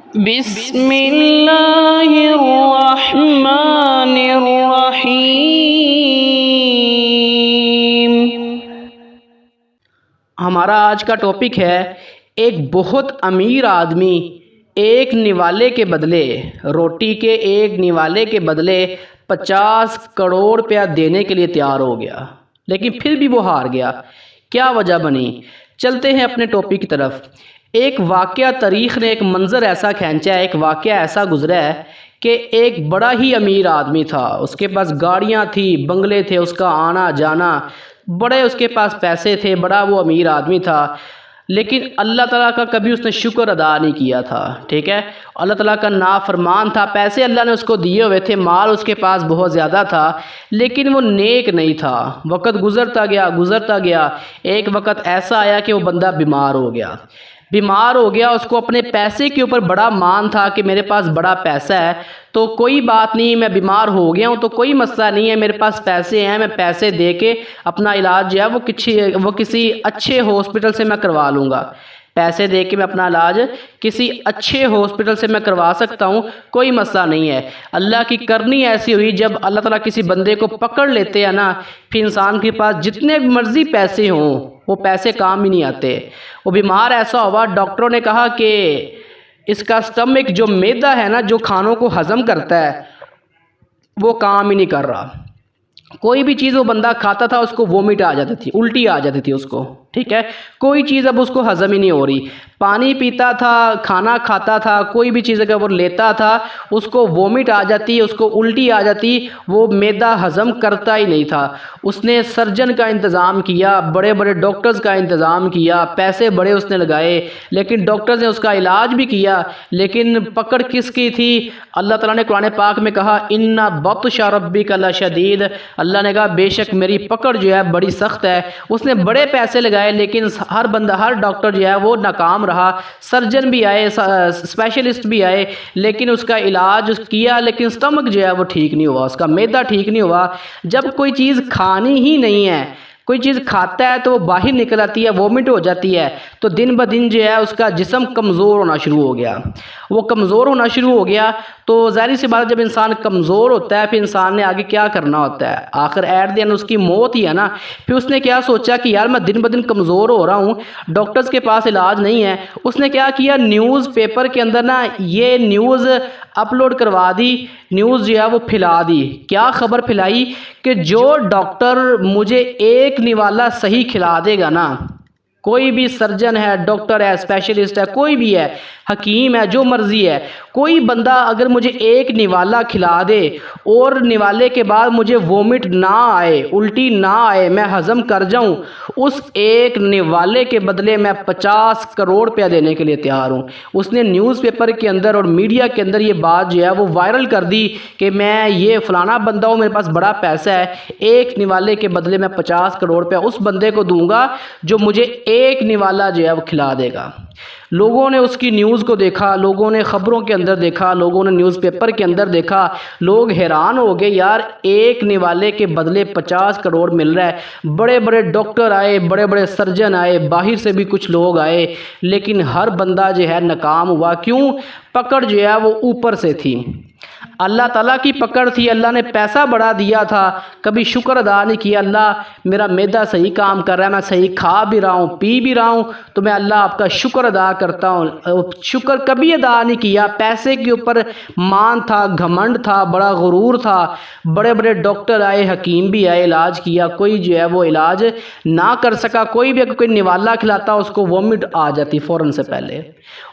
بسم اللہ الرحمن الرحیم۔ ہمارا آج کا ٹاپک ہے ایک بہت امیر آدمی ایک نوالے کے بدلے روٹی کے ایک نوالے کے بدلے 50 کروڑ روپیہ دینے کے لیے تیار ہو گیا، لیکن پھر بھی وہ ہار گیا۔ کیا وجہ بنی؟ چلتے ہیں اپنے ٹاپک کی طرف۔ ایک واقعہ تاریخ نے ایک منظر ایسا کھینچا ہے، ایک واقعہ ایسا گزرا ہے کہ ایک بڑا ہی امیر آدمی تھا، اس کے پاس گاڑیاں تھی، بنگلے تھے، اس کا آنا جانا، بڑے اس کے پاس پیسے تھے، بڑا وہ امیر آدمی تھا، لیکن اللہ تعالیٰ کا کبھی اس نے شکر ادا نہیں کیا تھا۔ ٹھیک ہے، اللہ تعالیٰ کا نافرمان تھا۔ پیسے اللہ نے اس کو دیے ہوئے تھے، مال اس کے پاس بہت زیادہ تھا، لیکن وہ نیک نہیں تھا۔ وقت گزرتا گیا، ایک وقت ایسا آیا کہ وہ بندہ بیمار ہو گیا۔ اس کو اپنے پیسے کے اوپر بڑا مان تھا کہ میرے پاس بڑا پیسہ ہے تو کوئی بات نہیں، میں بیمار ہو گیا ہوں تو کوئی مسئلہ نہیں ہے، میرے پاس پیسے ہیں، میں پیسے دے کے اپنا علاج جو ہے وہ کسی اچھے ہاسپٹل سے میں کروا لوں گا۔ پیسے دے کے میں اپنا علاج کسی اچھے ہاسپٹل سے میں کروا سکتا ہوں، کوئی مسئلہ نہیں ہے۔ اللہ کی کرنی ایسی ہوئی، جب اللہ تعالیٰ کسی بندے کو پکڑ لیتے ہیں نا، پھر انسان کے پاس جتنے مرضی پیسے ہوں وہ پیسے کام ہی نہیں آتے۔ وہ بیمار ایسا ہوا، ڈاکٹروں نے کہا کہ اس کا سٹمک جو معدہ ہے نا، جو کھانوں کو ہضم کرتا ہے، وہ کام ہی نہیں کر رہا۔ کوئی بھی چیز وہ بندہ کھاتا تھا اس کو وومٹ آ جاتی تھی، الٹی آ جاتی تھی اس کو۔ ٹھیک ہے، کوئی چیز اب اس کو ہضم ہی نہیں ہو رہی۔ پانی پیتا تھا، کھانا کھاتا تھا، کوئی بھی چیز اگر وہ لیتا تھا اس کو وومٹ آ جاتی، اس کو الٹی آ جاتی، وہ معدہ ہضم کرتا ہی نہیں تھا۔ اس نے سرجن کا انتظام کیا، بڑے بڑے ڈاکٹرز کا انتظام کیا، پیسے بڑے اس نے لگائے، لیکن ڈاکٹرز نے اس کا علاج بھی کیا، لیکن پکڑ کس کی تھی؟ اللہ تعالیٰ نے قرآن پاک میں کہا ان بطش ربک لشدید، اللہ نے کہا بے شک میری پکڑ جو ہے بڑی سخت ہے۔ اس نے بڑے پیسے لگائے لیکن ہر ڈاکٹر جو ہے وہ ناکام رہا۔ سرجن بھی آئے، اسپیشلسٹ بھی آئے، لیکن اس کا علاج کیا، لیکن سٹمک جو ہے وہ ٹھیک نہیں ہوا، اس کا معدہ ٹھیک نہیں ہوا۔ جب کوئی چیز کھانی ہی نہیں ہے، کوئی چیز کھاتا ہے تو وہ باہر نکل آتی ہے، وومٹ ہو جاتی ہے، تو دن بدن جو ہے اس کا جسم کمزور ہونا شروع ہو گیا۔ وہ کمزور ہونا شروع ہو گیا تو ظاہر سی بات، جب انسان کمزور ہوتا ہے پھر انسان نے آگے کیا کرنا ہوتا ہے؟ آخر ایٹ دی اینڈ اس کی موت ہی ہے نا۔ پھر اس نے کیا سوچا کہ یار میں دن بدن کمزور ہو رہا ہوں، ڈاکٹرز کے پاس علاج نہیں ہے۔ اس نے کیا کیا، نیوز پیپر کے اندر نا یہ نیوز اپلوڈ کروا دی، نیوز جو ہے وہ پھیلا دی۔ کیا خبر پھیلائی کہ جو ڈاکٹر مجھے ایک نوالا صحیح کھلا دے گا نا، کوئی بھی سرجن ہے، ڈاکٹر ہے، اسپیشلسٹ ہے، کوئی بھی ہے، حکیم ہے، جو مرضی ہے، کوئی بندہ اگر مجھے ایک نوالا کھلا دے اور نوالے کے بعد مجھے وومٹ نہ آئے، الٹی نہ آئے، میں ہضم کر جاؤں، اس ایک نوالے کے بدلے میں 50 کروڑ روپیہ دینے کے لیے تیار ہوں۔ اس نے نیوز پیپر کے اندر اور میڈیا کے اندر یہ بات جو ہے وہ وائرل کر دی کہ میں یہ فلانا بندہ ہوں، میرے پاس بڑا پیسہ ہے، ایک نوالے کے بدلے میں 50 کروڑ روپیہ اس بندے کو دوں گا جو مجھے ایک نوالا جو ہے وہ کھلا دے گا۔ لوگوں نے اس کی نیوز کو دیکھا، لوگوں نے خبروں کے اندر دیکھا، لوگوں نے نیوز پیپر کے اندر دیکھا، لوگ حیران ہو گئے، یار ایک نوالے کے بدلے 50 کروڑ مل رہا ہے۔ بڑے بڑے ڈاکٹر آئے، بڑے بڑے سرجن آئے، باہر سے بھی کچھ لوگ آئے، لیکن ہر بندہ جو ہے ناکام ہوا۔ کیوں؟ پکڑ جو ہے وہ اوپر سے تھی، اللہ تعالیٰ کی پکڑ تھی۔ اللہ نے پیسہ بڑا دیا تھا، کبھی شکر ادا نہیں کیا، اللہ میرا معدہ صحیح کام کر رہا ہے، میں صحیح کھا بھی رہا ہوں، پی بھی رہا ہوں، تو میں اللہ آپ کا شکر ادا کرتا ہوں۔ شکر کبھی ادا نہیں کیا، پیسے کے اوپر مان تھا، گھمنڈ تھا، بڑا غرور تھا۔ بڑے بڑے ڈاکٹر آئے، حکیم بھی آئے، علاج کیا، کوئی جو ہے وہ علاج نہ کر سکا۔ کوئی بھی اگر کوئی نوالا کھلاتا اس کو وومٹ آ جاتی فوراً سے پہلے۔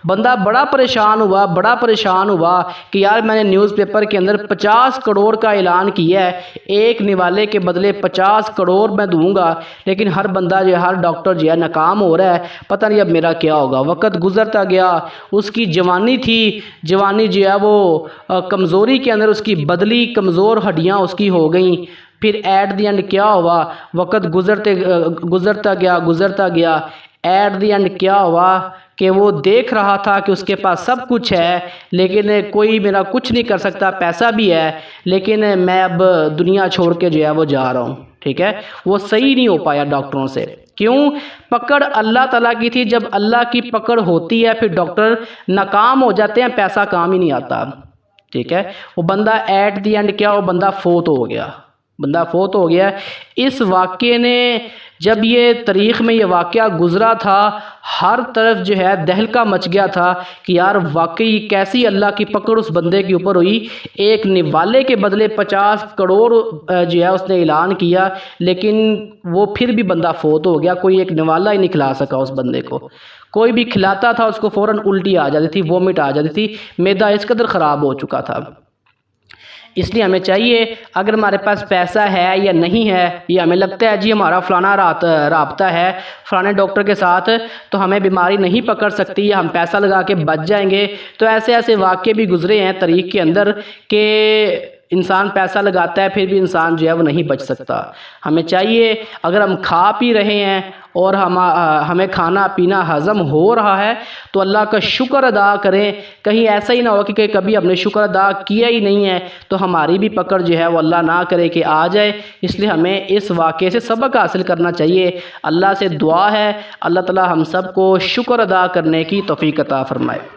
بندہ بڑا پریشان ہوا کہ یار میں نے نیوز پیپر کے اندر 50 کروڑ کا اعلان کیا ہے، ایک نوالے کے بدلے 50 کروڑ میں دوں گا، لیکن ہر بندہ جو ہے، ہر ڈاکٹر جو ہے ناکام ہو رہا ہے، پتہ نہیں اب میرا کیا ہوگا۔ وقت گزرتا گیا، اس کی جوانی تھی، جوانی جو ہے وہ کمزوری کے اندر اس کی بدلی، کمزور ہڈیاں اس کی ہو گئیں۔ پھر ایٹ دی اینڈ کیا ہوا؟ وقت گزرتا گیا، ایٹ دی اینڈ کیا ہوا کہ وہ دیکھ رہا تھا کہ اس کے پاس سب کچھ ہے، لیکن کوئی میرا کچھ نہیں کر سکتا، پیسہ بھی ہے، لیکن میں اب دنیا چھوڑ کے جو ہے وہ جا رہا ہوں۔ ٹھیک ہے، وہ صحیح نہیں ہو پایا ڈاکٹروں سے۔ کیوں؟ پکڑ اللہ تعالیٰ کی تھی. جب اللہ کی پکڑ ہوتی ہے پھر ڈاکٹر ناکام ہو جاتے ہیں، پیسہ کام ہی نہیں آتا. ٹھیک ہے، وہ بندہ ایٹ دی اینڈ کیا، وہ بندہ فوت ہو گیا. اس واقعے نے جب یہ تاریخ میں یہ واقعہ گزرا تھا، ہر طرف جو ہے دہلکا مچ گیا تھا کہ یار واقعی کیسی اللہ کی پکڑ اس بندے کے اوپر ہوئی. ایک نوالے کے بدلے 50 کروڑ جو ہے اس نے اعلان کیا، لیکن وہ پھر بھی بندہ فوت ہو گیا. کوئی ایک نوالا ہی نہیں کھلا سکا اس بندے کو. کوئی بھی کھلاتا تھا اس کو فوراً الٹی آ جاتی تھی، وومٹ آ جاتی تھی، معدہ اس قدر خراب ہو چکا تھا. اس لیے ہمیں چاہیے اگر ہمارے پاس پیسہ ہے یا نہیں ہے، یہ ہمیں لگتا ہے جی ہمارا فلانا رابطہ ہے فلانے ڈاکٹر کے ساتھ تو ہمیں بیماری نہیں پکڑ سکتی یا ہم پیسہ لگا کے بچ جائیں گے، تو ایسے واقعے بھی گزرے ہیں تاریخ کے اندر کہ انسان پیسہ لگاتا ہے پھر بھی انسان جو ہے وہ نہیں بچ سکتا. ہمیں چاہیے اگر ہم کھا پی رہے ہیں اور ہمیں کھانا پینا ہضم ہو رہا ہے تو اللہ کا شکر ادا کریں. کہیں ایسا ہی نہ ہو کہ کبھی ہم نے شکر ادا کیا ہی نہیں ہے تو ہماری بھی پکڑ جو ہے وہ اللہ نہ کرے کہ آ جائے. اس لیے ہمیں اس واقعے سے سبق حاصل کرنا چاہیے. اللہ سے دعا ہے اللہ تعالی ہم سب کو شکر ادا کرنے کی توفیق عطا فرمائے.